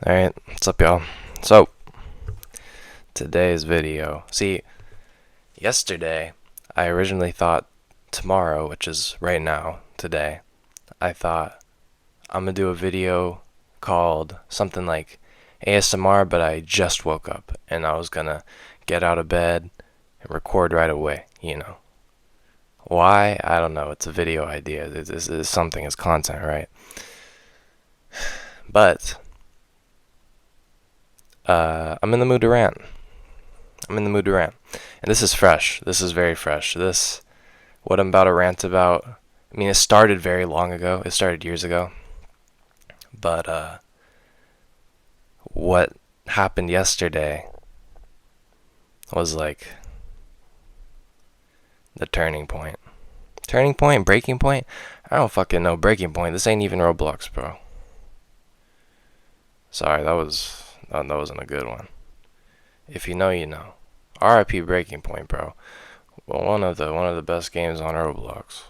Alright, what's up, y'all? So, today's video. See, yesterday, I originally thought tomorrow, which is right now, today, I thought I'm gonna do a video called something like ASMR, but I just woke up and I was gonna get out of bed and record right away, Why? I don't know. It's a video idea. This is something as content, right? But, I'm in the mood to rant. I'm in the mood to rant. And this is fresh. This is very fresh. What I'm about to rant about, I mean, it started very long ago. It started years ago. But, what happened yesterday was like the turning point. Turning point? Breaking point? I don't fucking know. Breaking point. This ain't even Roblox, bro. Sorry, that wasn't a good one. If you know, you know. RIP Breaking Point, bro. Well, one of the best games on Roblox.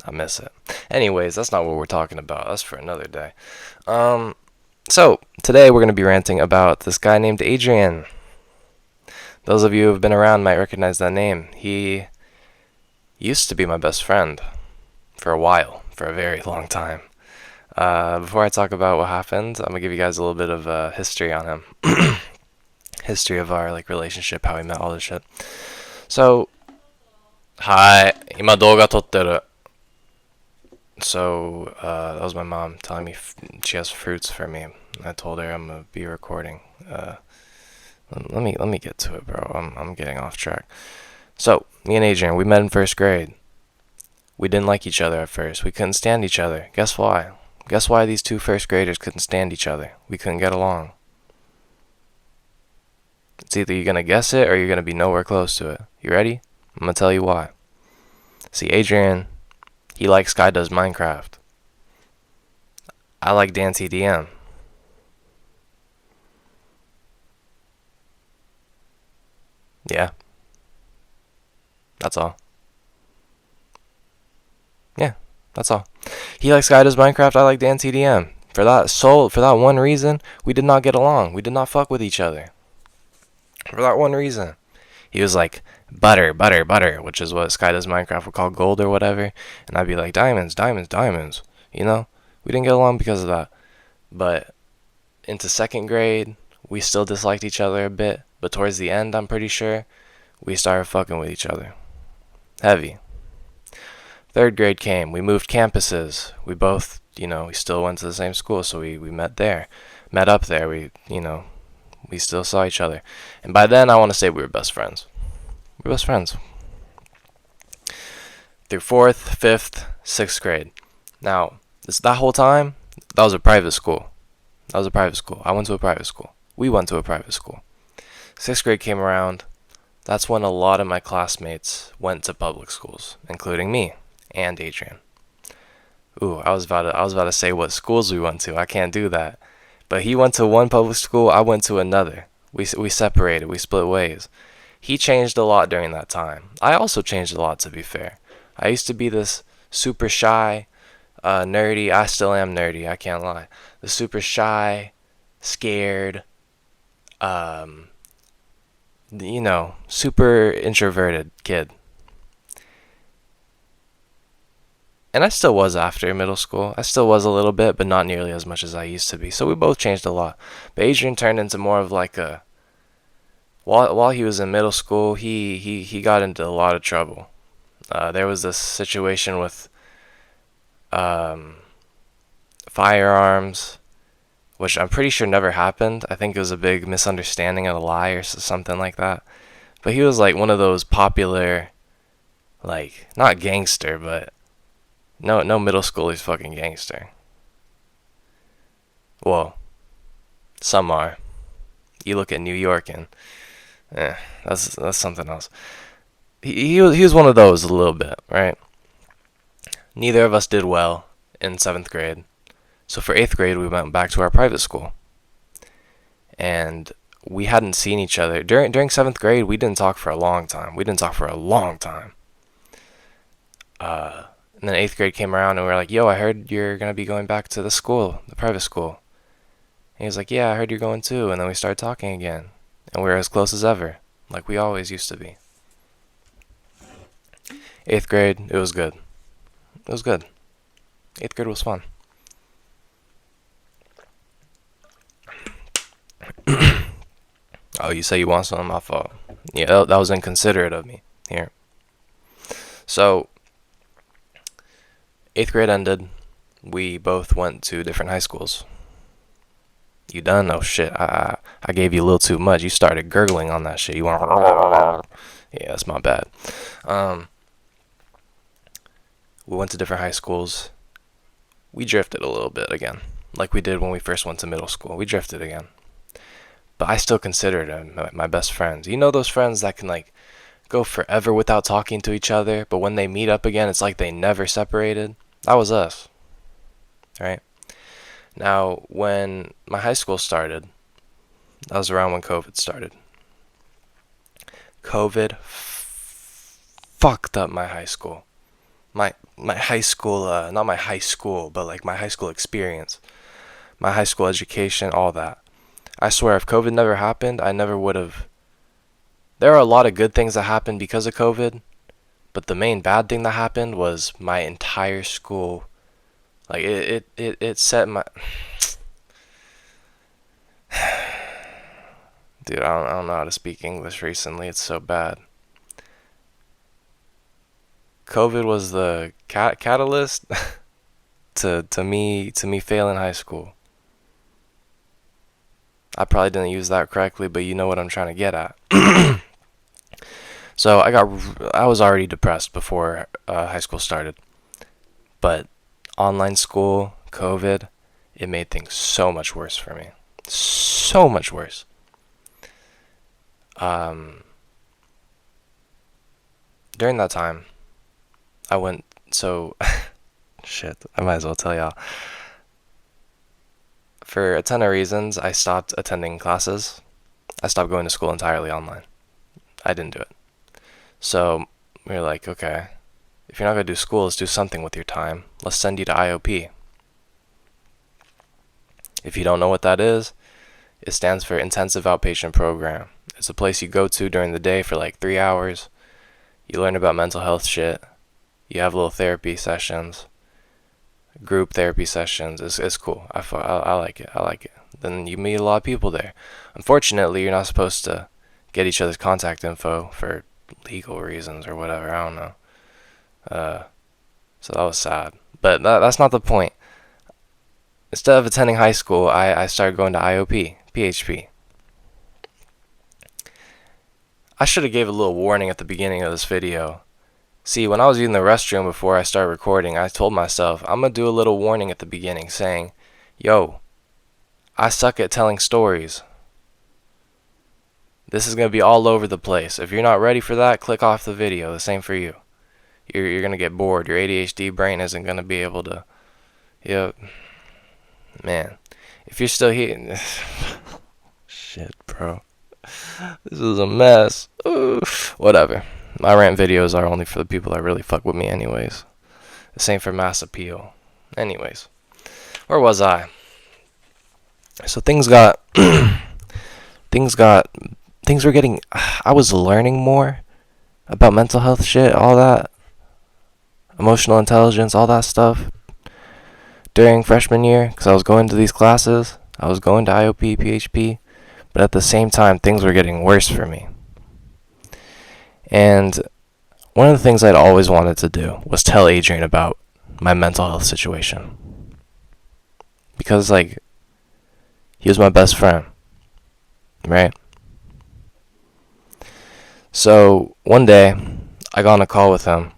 I miss it. Anyways, that's not what we're talking about. That's for another day. So today we're gonna be ranting about this guy named Adrian. Those of you who have been around might recognize that name. He used to be my best friend for a while, for a very long time. Before I talk about what happened, I'm gonna give you guys a little bit of history on him. History of our relationship, how we met, all this shit. So, はい、今動画撮ってる. So, that was my mom telling me she has fruits for me. I told her I'm gonna be recording. Let me get to it, bro. I'm getting off track. So, me and Adrian, we met in first grade. We didn't like each other at first. We couldn't stand each other. Guess why? Guess why these two first graders couldn't stand each other? We couldn't get along. It's either you're gonna guess it or you're gonna be nowhere close to it. You ready? I'm gonna tell you why. See, Adrian, he likes Sky does Minecraft. I like Dan TDM. Yeah. That's all. Yeah, that's all. He likes Sky does Minecraft, I like Dan TDM. For that one reason, we did not get along. We did not fuck with each other. For that one reason. He was like, butter, butter, butter, which is what Sky does Minecraft would call gold or whatever. And I'd be like, diamonds, diamonds, diamonds. We didn't get along because of that. But into second grade, we still disliked each other a bit. But towards the end, I'm pretty sure, we started fucking with each other. Heavy. Third grade came. We moved campuses. We both, we still went to the same school, so we met there. Met up there. We still saw each other. And by then, I want to say we were best friends. We were best friends. Through 4th, 5th, 6th grade. Now, that whole time, that was a private school. I went to a private school. We went to a private school. 6th grade came around. That's when a lot of my classmates went to public schools, including me and Adrian. Ooh, I was about to say what schools we went to. I can't do that. But he went to one public school, I went to another. We separated, we split ways. He changed a lot during that time. I also changed a lot, to be fair. I used to be this super shy, nerdy. I still am nerdy, I can't lie. The super shy, scared, super introverted kid. And I still was after middle school. I still was a little bit, but not nearly as much as I used to be. So we both changed a lot. But Adrian turned into more of like a... While he was in middle school, he got into a lot of trouble. There was this situation with firearms, which I'm pretty sure never happened. I think it was a big misunderstanding and a lie or something like that. But he was like one of those popular, like, not gangster, but... No middle schooler's fucking gangster. Well, some are. You look at New York and, that's something else. He was one of those a little bit, right? Neither of us did well in 7th grade. So for 8th grade, we went back to our private school. And we hadn't seen each other. During 7th grade, we didn't talk for a long time. And then 8th grade came around and we were like, yo, I heard you're going to be going back to the school, the private school. And he was like, yeah, I heard you're going too. And then we started talking again. And we were as close as ever, like we always used to be. 8th grade, it was good. It was good. 8th grade was fun. Oh, you say you want some? My fault. Yeah, that was inconsiderate of me. Here. So, 8th grade ended. We both went to different high schools. You done? Oh shit! I gave you a little too much. You started gurgling on that shit. You want? Yeah, that's my bad. We went to different high schools. We drifted a little bit again, like we did when we first went to middle school. We drifted again. But I still consider them my best friends. You know those friends that can like go forever without talking to each other, but when they meet up again, it's like they never separated? That was us. Right? Now, when my high school started, that was around when COVID started. COVID fucked up my high school. My high school, not my high school, but like my high school experience. My high school education, all that. I swear, if COVID never happened, I never would have. There are a lot of good things that happened because of COVID, but the main bad thing that happened was my entire school. Like, it set my. Dude, I don't know how to speak English recently. It's so bad. COVID was the catalyst to me failing high school. I probably didn't use that correctly, but you know what I'm trying to get at. So I was already depressed before high school started, but online school, COVID, it made things so much worse for me. So much worse. During that time, I went, so, shit, I might as well tell y'all. For a ton of reasons, I stopped attending classes. I stopped going to school entirely online. I didn't do it. So, we were like, okay, if you're not going to do school, let's do something with your time. Let's send you to IOP. If you don't know what that is, it stands for Intensive Outpatient Program. It's a place you go to during the day for like 3 hours. You learn about mental health shit. You have little therapy sessions, group therapy sessions. It's cool. I like it. I like it. Then you meet a lot of people there. Unfortunately, you're not supposed to get each other's contact info for legal reasons or whatever. I don't know. So that was sad. But that's not the point. Instead of attending high school, I started going to IOP, PHP. I should have gave a little warning at the beginning of this video. See, when I was using the restroom before I started recording, I told myself, I'm going to do a little warning at the beginning saying, yo, I suck at telling stories. This is going to be all over the place. If you're not ready for that, click off the video. The same for you. You're going to get bored. Your ADHD brain isn't going to be able to... Yep. Man. If you're still here... Shit, bro. This is a mess. Ooh. Whatever. My rant videos are only for the people that really fuck with me anyways. The same for mass appeal. Anyways. Where was I? So things were getting, I was learning more about mental health shit, all that. Emotional intelligence, all that stuff. During freshman year, because I was going to these classes. I was going to IOP, PHP. But at the same time, things were getting worse for me. And one of the things I'd always wanted to do was tell Adrian about my mental health situation. Because, like, he was my best friend. Right? So, one day, I got on a call with him.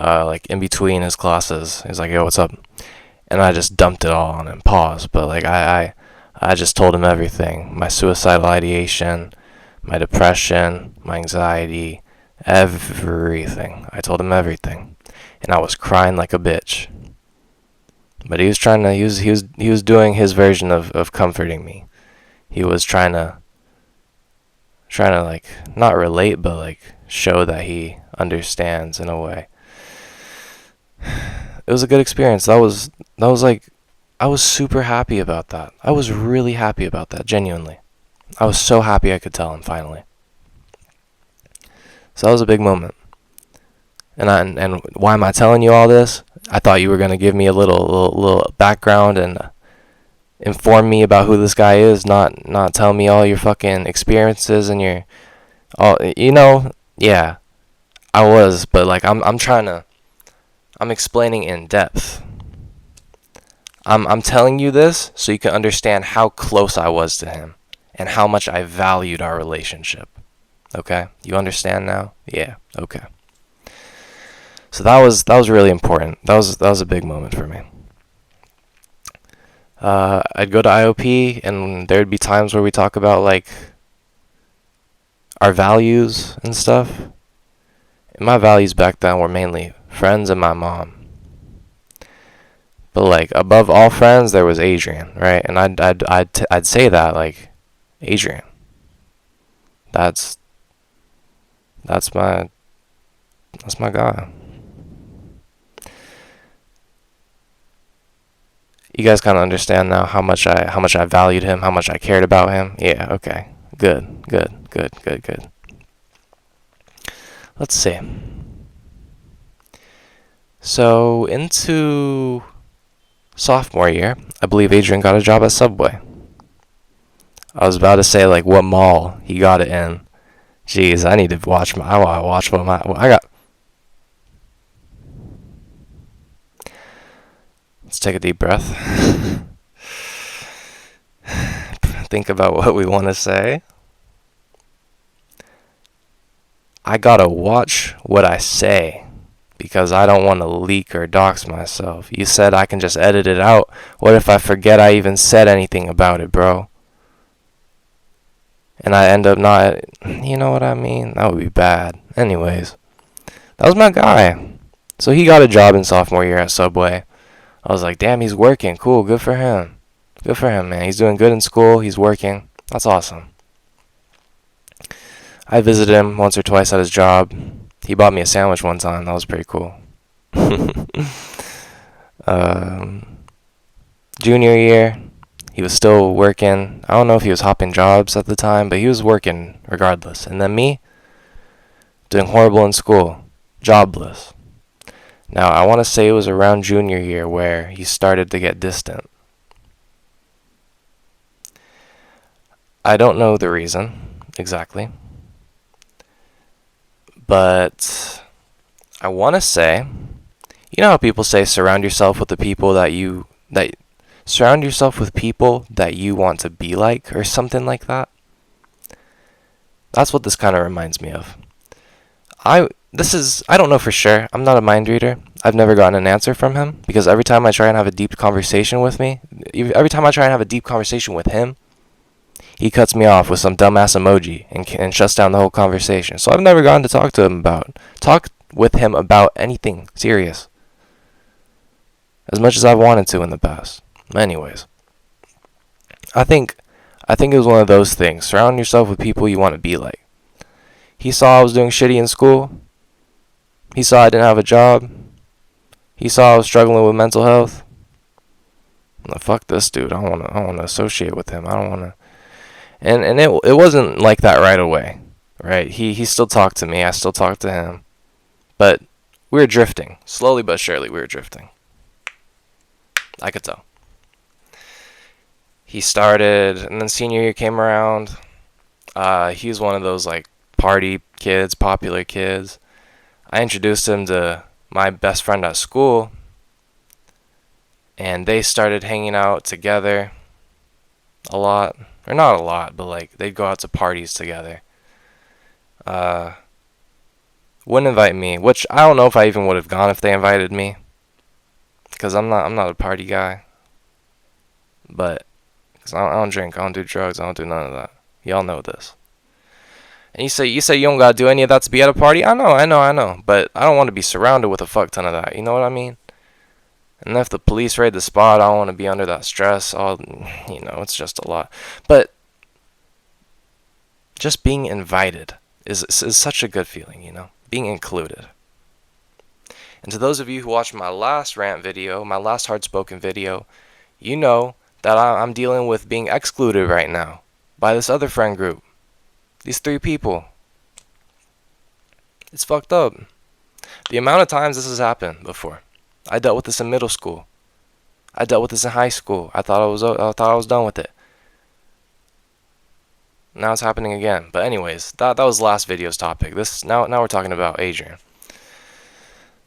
Like, in between his classes. He's like, yo, what's up? And I just dumped it all on him. Pause. But, like, I just told him everything. My suicidal ideation, my depression, my anxiety, everything. I told him everything. And I was crying like a bitch. But he was trying to, he was doing his version of comforting me. He was trying to like, not relate, but like, show that he understands in a way. it was a good experience. That was like, I was super happy about that. I was really happy about that, genuinely. I was so happy I could tell him finally. So that was a big moment. And why am I telling you all this? I thought you were gonna give me a little background and inform me about who this guy is, not tell me all your fucking experiences and your all, yeah, I was, but like I'm explaining in depth. I'm telling you this so you can understand how close I was to him and how much I valued our relationship. Okay? You understand now? Yeah. Okay. So that was really important. That was a big moment for me. I'd go to IOP and there'd be times where we talk about like our values and stuff. And my values back then were mainly friends and my mom. But like above all friends, there was Adrian, right? And I'd say that like, Adrian. That's that's my that's my guy. You guys kind of understand now how much I valued him, how much I cared about him. Yeah, okay. Good, good, good, good, good. Let's see. So into sophomore year, I believe Adrian got a job at Subway. I was about to say like what mall he got it in. Jeez, I need to watch my. I want to watch what I got. Let's take a deep breath. Think about what we want to say. I gotta watch what I say because I don't want to leak or dox myself. You said I can just edit it out. What if I forget I even said anything about it, bro? And I end up not. You know what I mean? That would be bad. Anyways, that was my guy. So he got a job in sophomore year at Subway. I was like, damn, he's working. Cool, good for him. Good for him, man. He's doing good in school. He's working. That's awesome. I visited him once or twice at his job. He bought me a sandwich one time. That was pretty cool. um, Junior year, he was still working. I don't know if he was hopping jobs at the time, but he was working regardless. And then me, doing horrible in school, jobless. Now, I want to say it was around junior year where he started to get distant. I don't know the reason exactly, but I want to say, you know how people say surround yourself with the people that surround yourself with people that you want to be like or something like that. That's what this kind of reminds me of. I don't know for sure. I'm not a mind reader. I've never gotten an answer from him because every time I try and have a deep conversation with every time I try and have a deep conversation with him, he cuts me off with some dumbass emoji and shuts down the whole conversation. So I've never gotten to talk with him about anything serious as much as I've wanted to in the past. Anyways, I think it was one of those things. Surround yourself with people you want to be like. He saw I was doing shitty in school. He saw I didn't have a job. He saw I was struggling with mental health. Like, fuck this dude. I don't want to associate with him. I don't want to. And it wasn't like that right away, right? He still talked to me. I still talked to him. But we were drifting. Slowly but surely, we were drifting. I could tell. He started, and then senior year came around. He was one of those, like, party kids, popular kids. I introduced him to my best friend at school, and they started hanging out together a lot. Or not a lot, but like they'd go out to parties together. Wouldn't invite me, which I don't know if I even would have gone if they invited me, because I'm not a party guy. But because I don't drink, I don't do drugs, I don't do none of that. Y'all know this. And you say you don't gotta do any of that to be at a party. I know. But I don't want to be surrounded with a fuck ton of that. You know what I mean? And if the police raid the spot, I don't want to be under that stress. It's just a lot. But just being invited is such a good feeling, Being included. And to those of you who watched my last rant video, my last hard-spoken video, you know that I'm dealing with being excluded right now by this other friend group. These 3 people. It's fucked up. The amount of times this has happened before. I dealt with this in middle school. I dealt with this in high school. I thought I was done with it. Now it's happening again. But anyways, that was last video's topic. Now we're talking about Adrian.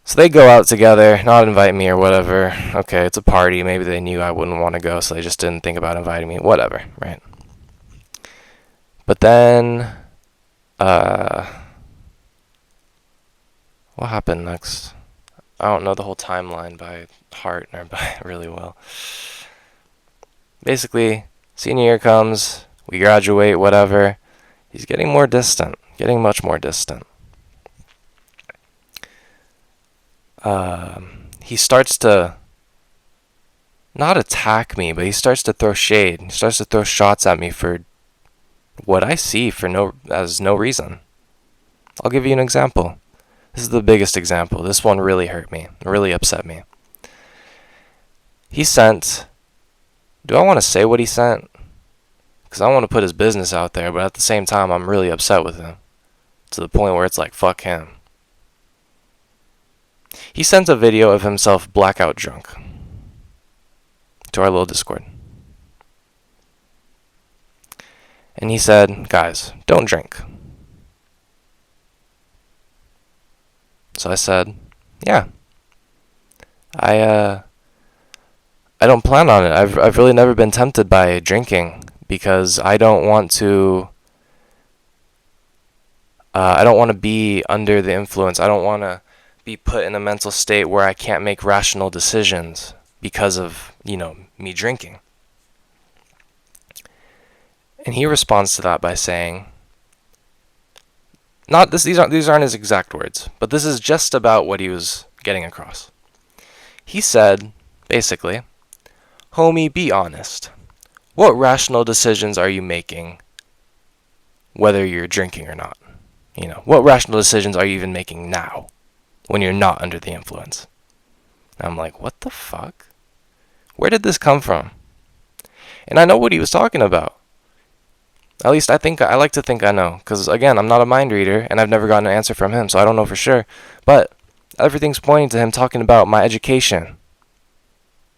So they go out together, not invite me or whatever. Okay, it's a party. Maybe they knew I wouldn't want to go, so they just didn't think about inviting me. Whatever, right? But then, what happened next? I don't know the whole timeline by heart or by really well. Basically, senior year comes, we graduate, whatever. He's getting more distant, getting much more distant. He starts to not attack me, but he starts to throw shade. He starts to throw shots at me for what I see as no reason. I'll give you an example. This is the biggest example. This one really hurt me, really upset me. He sent, do I want to say what he sent? Because I don't want to put his business out there, but at the same time, I'm really upset with him. To the point where it's like, fuck him. He sent a video of himself blackout drunk to our little Discord. And he said, guys, don't drink. So I said, yeah. I don't plan on it. I've really never been tempted by drinking because I don't want to be under the influence. I don't want to be put in a mental state where I can't make rational decisions because of, me drinking. And he responds to that by saying, these aren't his exact words, but this is just about what he was getting across. He said, basically, homie, be honest. What rational decisions are you making whether you're drinking or not? What rational decisions are you even making now when you're not under the influence? And I'm like, what the fuck? Where did this come from? And I know what he was talking about. At least I like to think I know. Because, again, I'm not a mind reader, and I've never gotten an answer from him, so I don't know for sure. But everything's pointing to him talking about my education.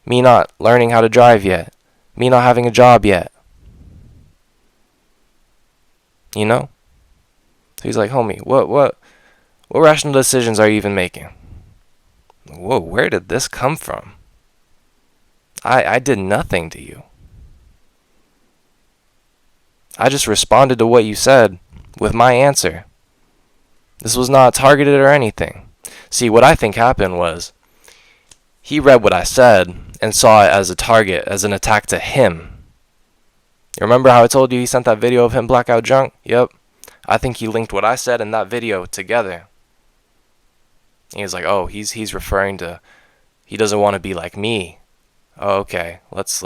Me not learning how to drive yet. Me not having a job yet. So he's like, homie, what rational decisions are you even making? Whoa, where did this come from? I did nothing to you. I just responded to what you said with my answer. This was not targeted or anything. See, what I think happened was he read what I said and saw it as a target, as an attack to him. You remember how I told you he sent that video of him blackout drunk? Yep. I think he linked what I said and that video together. He was like, oh, he's referring to, he doesn't want to be like me. Oh, okay. Let's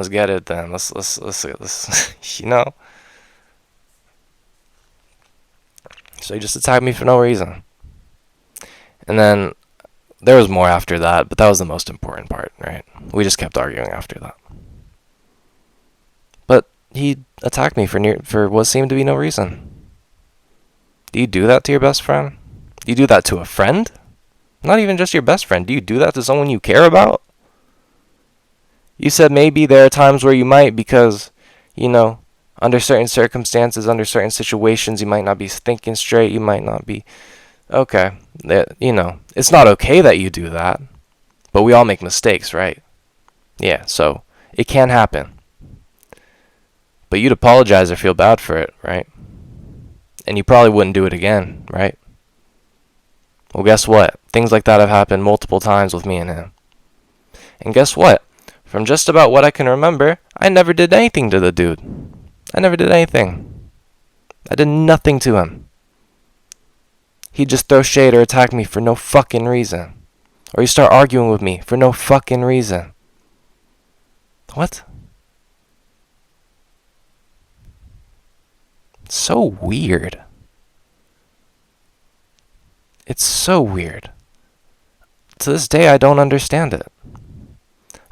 get it then. Let's So he just attacked me for no reason. And then there was more after that, but that was the most important part, right? We just kept arguing after that. But he attacked me for what seemed to be no reason. Do you do that to your best friend? Do you do that to a friend? Not even just your best friend. Do you do that to someone you care about? You said maybe there are times where you might because, under certain circumstances, under certain situations, you might not be thinking straight. You might not be... Okay. It's not okay that you do that. But we all make mistakes, right? Yeah, so it can happen. But you'd apologize or feel bad for it, right? And you probably wouldn't do it again, right? Well, guess what? Things like that have happened multiple times with me and him. And guess what? From just about what I can remember, I never did anything to the dude. I never did anything. I did nothing to him. He'd just throw shade or attack me for no fucking reason. Or he'd start arguing with me for no fucking reason. What? So weird. It's so weird. To this day, I don't understand it.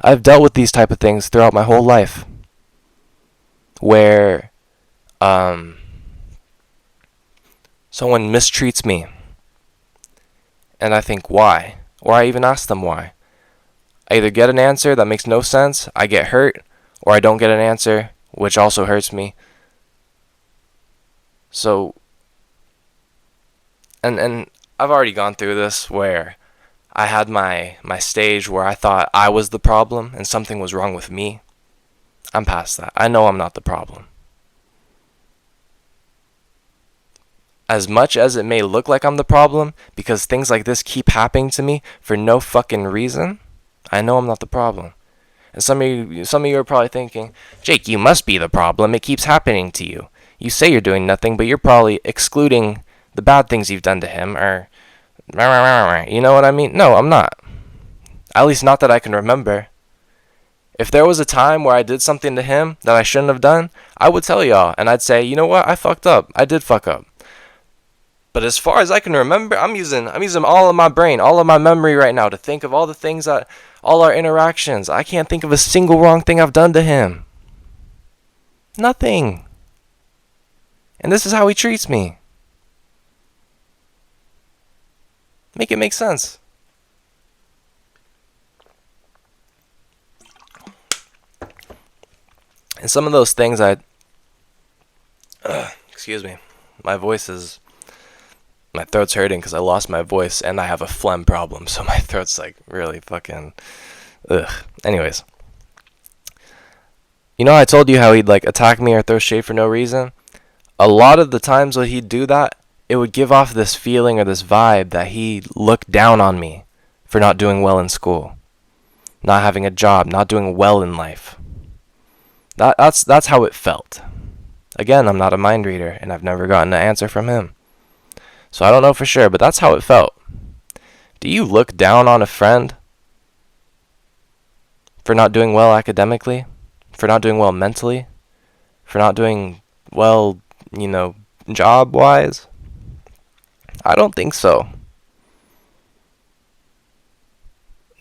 I've dealt with these type of things throughout my whole life, where someone mistreats me, and I think why, or I even ask them why. I either get an answer that makes no sense, I get hurt, or I don't get an answer, which also hurts me. So, and I've already gone through this where I had my stage where I thought I was the problem and something was wrong with me. I'm past that. I know I'm not the problem. As much as it may look like I'm the problem, because things like this keep happening to me for no fucking reason, I know I'm not the problem. And some of you are probably thinking, Jake, you must be the problem. It keeps happening to you. You say you're doing nothing, but you're probably excluding the bad things you've done to him, or you know what I mean? No, I'm not. At least not that I can remember. If there was a time where I did something to him that I shouldn't have done, I would tell y'all, and I'd say, you know what, I fucked up. I did fuck up. But as far as I can remember, I'm using all of my brain, all of my memory right now to think of all the things all our interactions. I can't think of a single wrong thing I've done to him. Nothing. And this is how he treats me. Make it make sense. And some of those things excuse me, my throat's hurting because I lost my voice and I have a phlegm problem, so my throat's like really fucking, ugh. Anyways. You know, I told you how he'd like attack me or throw shade for no reason? A lot of the times when he'd do that, it would give off this feeling or this vibe that he looked down on me for not doing well in school, not having a job, not doing well in life. That's how it felt. Again, I'm not a mind reader, and I've never gotten an answer from him. So I don't know for sure, but that's how it felt. Do you look down on a friend for not doing well academically? For not doing well mentally? For not doing well, job-wise? I don't think so.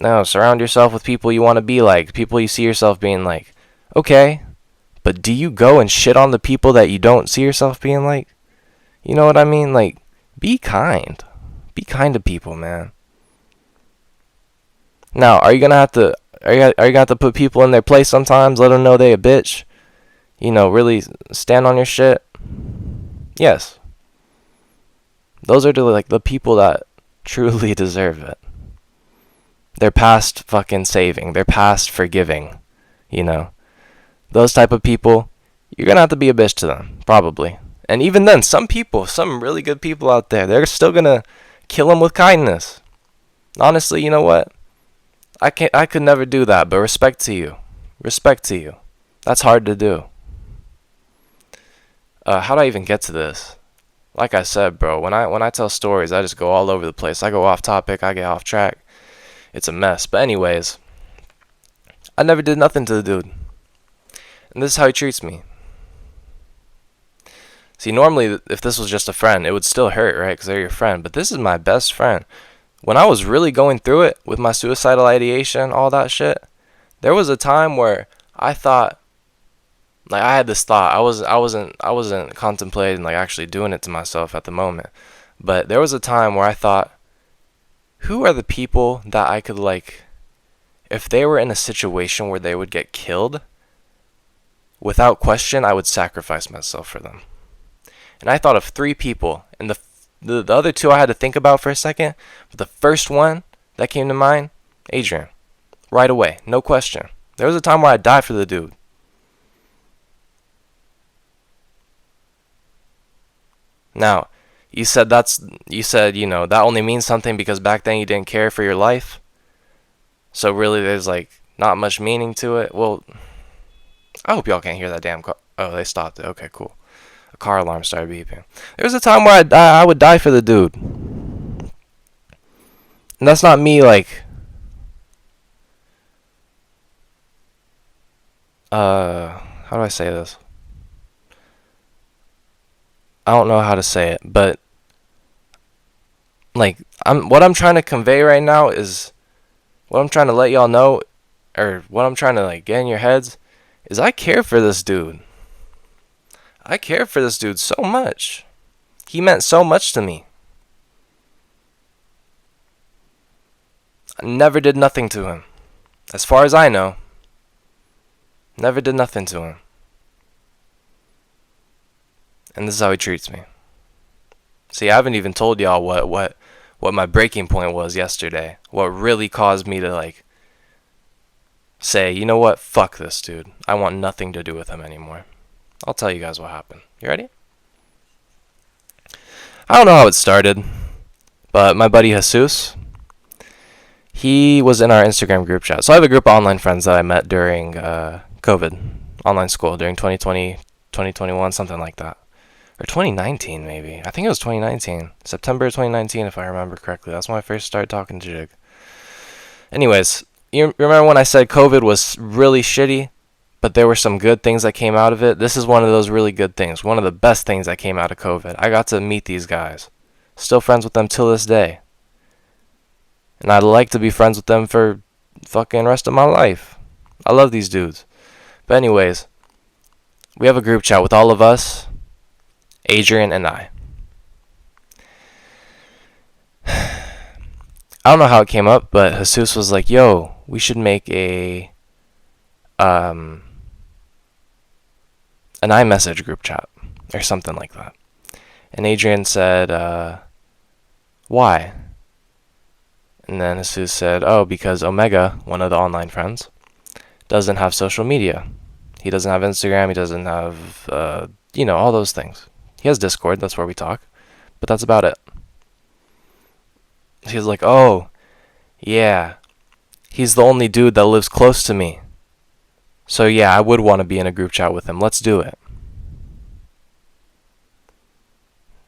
No, surround yourself with people you want to be like, people you see yourself being like. Okay, but do you go and shit on the people that you don't see yourself being like? You know what I mean? Like, be kind. Be kind to people, man. Now, are you gonna have to put people in their place sometimes? Let them know they a bitch. Really stand on your shit. Yes. Those are the people that truly deserve it. They're past fucking saving. They're past forgiving. Those type of people, you're gonna have to be a bitch to them, probably. And even then, some really good people out there, they're still gonna kill them with kindness. Honestly, you know what? I could never do that, but respect to you. Respect to you. That's hard to do. How do I even get to this? Like I said, bro, when I tell stories, I just go all over the place. I go off topic, I get off track. It's a mess. But anyways, I never did nothing to the dude. And this is how he treats me. See, normally, if this was just a friend, it would still hurt, right? Because they're your friend. But this is my best friend. When I was really going through it with my suicidal ideation, all that shit, there was a time where I thought, like, I had this thought. I wasn't contemplating like actually doing it to myself at the moment. But there was a time where I thought, who are the people that I could like, if they were in a situation where they would get killed, without question, I would sacrifice myself for them. And I thought of 3 people, and the other 2 I had to think about for a second, but the first one that came to mind, Adrian. Right away, no question. There was a time where I'd die for the dude. Now, you said that only means something because back then you didn't care for your life. So really there's like not much meaning to it. Well, I hope y'all can't hear that damn car. Oh, they stopped it. Okay, cool. A car alarm started beeping. There was a time where I would die for the dude. And that's not me like how do I say this? I don't know how to say it, but like, what I'm trying to convey right now is, what I'm trying to let y'all know, or what I'm trying to like get in your heads, is I care for this dude. I care for this dude so much. He meant so much to me. I never did nothing to him. As far as I know, never did nothing to him. And this is how he treats me. See, I haven't even told y'all what my breaking point was yesterday. What really caused me to like say, you know what, fuck this dude. I want nothing to do with him anymore. I'll tell you guys what happened. You ready? I don't know how it started, but my buddy Jesus, he was in our Instagram group chat. So I have a group of online friends that I met during COVID, online school, during 2020, 2021, something like that. Or 2019, maybe. I think it was 2019. September 2019, if I remember correctly. That's when I first started talking to Jig. Anyways, you remember when I said COVID was really shitty, but there were some good things that came out of it? This is one of those really good things. One of the best things that came out of COVID. I got to meet these guys. Still friends with them till this day. And I'd like to be friends with them for fucking rest of my life. I love these dudes. But anyways, we have a group chat with all of us, Adrian and I. I don't know how it came up, but Jesus was like, yo, we should make an iMessage group chat or something like that. And Adrian said, why? And then Jesus said, oh, because Omega, one of the online friends, doesn't have social media. He doesn't have Instagram. He doesn't have, all those things. He has Discord. That's where we talk. But that's about it. He was like, oh, yeah. He's the only dude that lives close to me. So yeah, I would want to be in a group chat with him. Let's do it.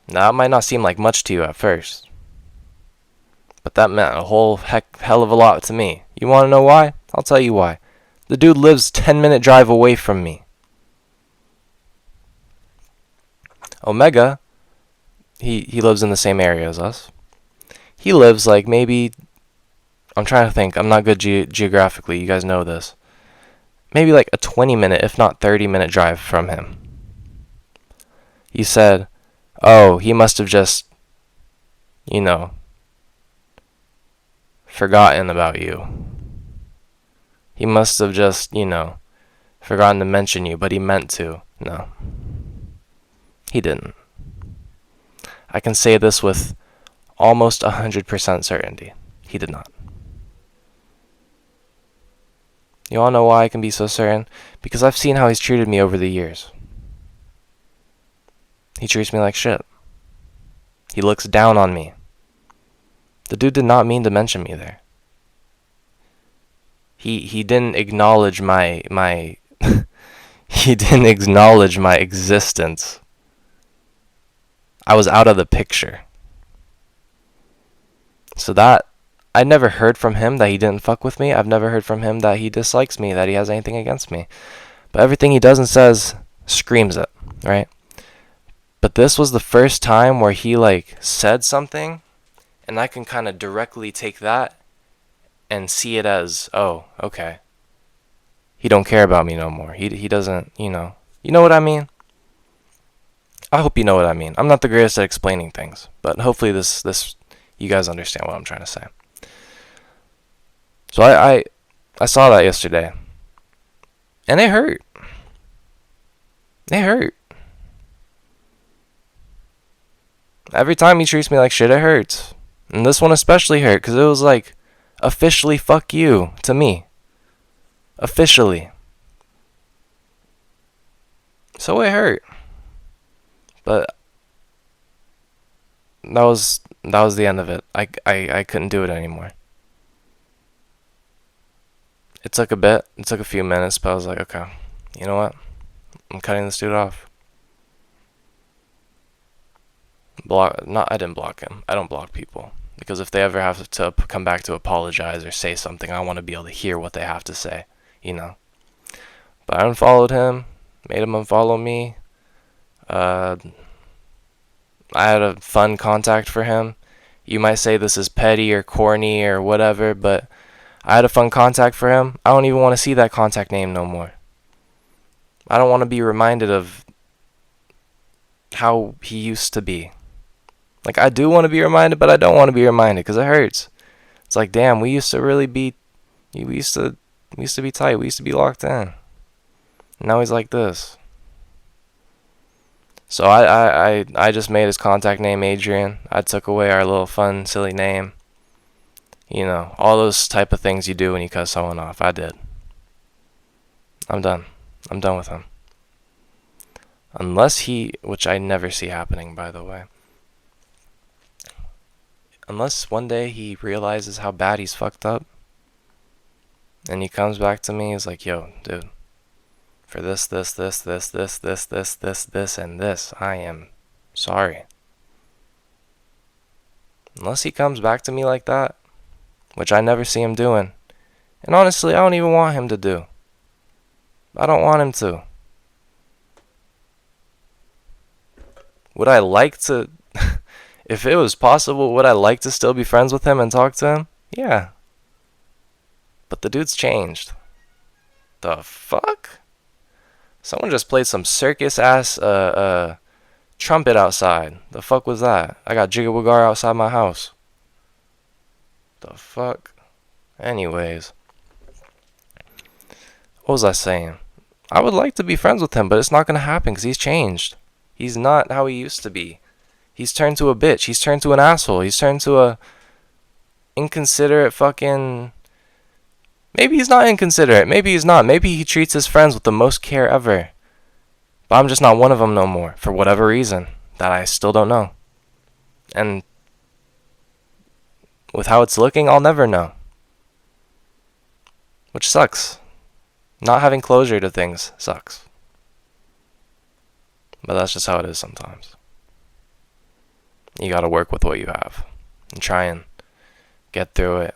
Now, it might not seem like much to you at first, but that meant a hell of a lot to me. You want to know why? I'll tell you why. The dude lives 10-minute drive away from me. Omega, he lives in the same area as us. He lives like maybe, I'm trying to think, I'm not good geographically, you guys know this. Maybe like a 20-minute, if not 30-minute drive from him. He said, oh, he must have just, forgotten about you. He must have just, forgotten to mention you, but he meant to. No. He didn't. I can say this with almost 100% certainty. He did not. You all know why I can be so certain? Because I've seen how he's treated me over the years. He treats me like shit. He looks down on me. The dude did not mean to mention me there. He didn't acknowledge my he didn't acknowledge my existence. I was out of the picture. So that, I never heard from him that he didn't fuck with me. I've never heard from him that he dislikes me, that he has anything against me. But everything he does and says screams it, right? But this was the first time where he said something, and I can kind of directly take that and see it as, oh, okay. He don't care about me no more. He doesn't, You know what I mean? I hope you know what I mean. I'm not the greatest at explaining things, but hopefully this you guys understand what I'm trying to say. So I saw that yesterday, and it hurt. It hurt. Every time he treats me like shit, it hurts. And this one especially hurt, because it was like, officially fuck you to me. Officially. So it hurt. But that was the end of it. I couldn't do it anymore. It took a bit. It took a few minutes, but I was like, okay, you know what? I'm cutting this dude off. I didn't block him. I don't block people. Because if they ever have to come back to apologize or say something, I want to be able to hear what they have to say, But I unfollowed him, made him unfollow me. I had a fun contact for him. You might say this is petty or corny or whatever, but I had a fun contact for him. I don't even want to see that contact name no more. I don't want to be reminded of how he used to be. Like, I do want to be reminded, but I don't want to be reminded because it hurts. It's like, damn, we used to really be, we used to be tight. We used to be locked in. Now he's like this. So I just made his contact name Adrian. I took away our little fun, silly name. You know, all those type of things you do when you cut someone off. I did. I'm done. I'm done with him. Unless he, which I never see happening, by the way. Unless one day he realizes how bad he's fucked up. And he comes back to me, he's like, yo, dude. For this, and this, I am sorry. Unless he comes back to me like that, which I never see him doing. And honestly, I don't even want him to do. I don't want him to. Would I like to, if it was possible, would I like to still be friends with him and talk to him? Yeah. But the dude's changed. The fuck? Someone just played some circus ass trumpet outside. The fuck was that? I got Jigga Wagar outside my house. The fuck? Anyways. What was I saying? I would like to be friends with him, but it's not gonna happen because he's changed. He's not how he used to be. He's turned to a bitch. He's turned to an asshole. He's turned to a inconsiderate fucking... Maybe he's not inconsiderate. Maybe he's not. Maybe he treats his friends with the most care ever. But I'm just not one of them no more. For whatever reason. That I still don't know. And with how it's looking, I'll never know. Which sucks. Not having closure to things sucks. But that's just how it is sometimes. You gotta work with what you have. And try and get through it.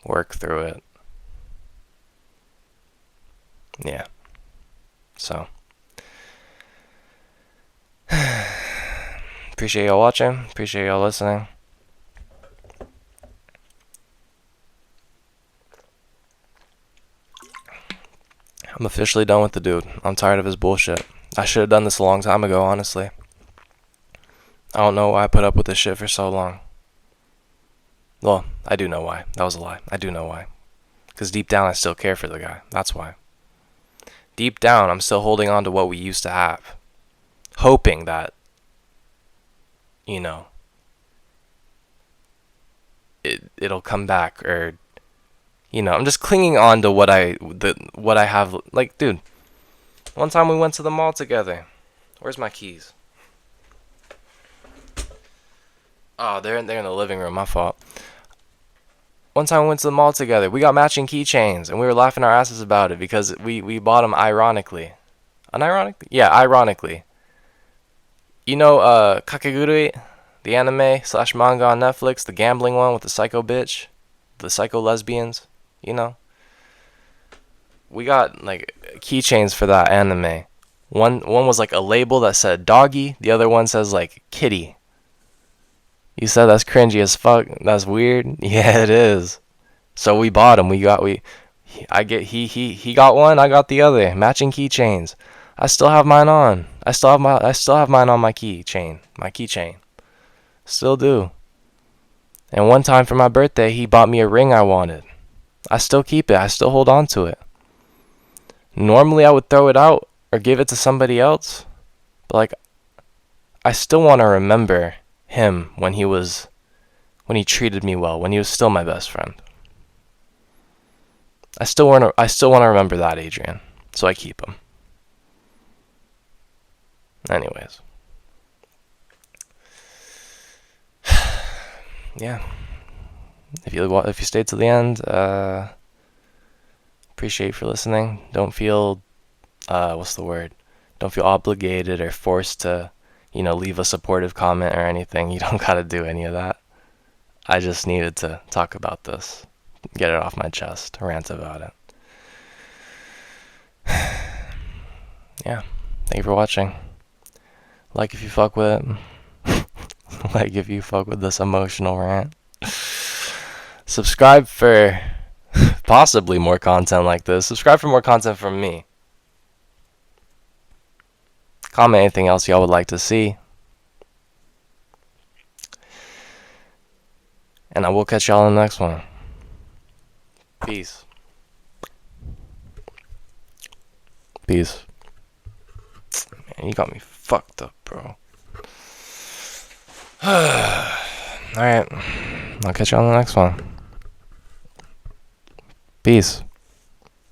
Work through it. Yeah. So. Appreciate y'all watching. Appreciate y'all listening. I'm officially done with the dude. I'm tired of his bullshit. I should have done this a long time ago, honestly. I don't know why I put up with this shit for so long. Well, I do know why. That was a lie. I do know why. Because deep down, I still care for the guy. That's why. Deep down, I'm still holding on to what we used to have. Hoping that, you know, it'll come back, or, you know, I'm just clinging on to what I have. Like, dude, one time we went to the mall together. Where's my keys? Oh, they're in the living room. My fault. One time we went to the mall together. We got matching keychains, and we were laughing our asses about it because we bought them ironically. Unironically? Yeah, ironically. You know, Kakegurui, the anime / manga on Netflix, the gambling one with the psycho bitch, the psycho lesbians. You know. We got like keychains for that anime. One was like a label that said doggy. The other one says like kitty. You said that's cringy as fuck. That's weird. Yeah, it is. So we bought them. He got one. I got the other. Matching keychains. I still have mine on. I still have mine on my keychain. My keychain. Still do. And one time for my birthday, he bought me a ring I wanted. I still keep it. I still hold on to it. Normally, I would throw it out or give it to somebody else. But like, I still want to remember him when he treated me well, when he was still my best friend. I still want to remember that, Adrian. So I keep him. Anyways. Yeah. If you stayed to the end, appreciate you for listening. Don't feel what's the word? Don't feel obligated or forced to, you know, leave a supportive comment or anything. You don't gotta do any of that. I just needed to talk about this. Get it off my chest. Rant about it. Yeah. Thank you for watching. Like if you fuck with it. Like, if you fuck with this emotional rant. Subscribe for possibly more content like this. Subscribe for more content from me. Comment anything else y'all would like to see. And I will catch y'all in the next one. Peace. Peace. Man, you got me fucked up, bro. Alright. I'll catch y'all in the next one. Peace.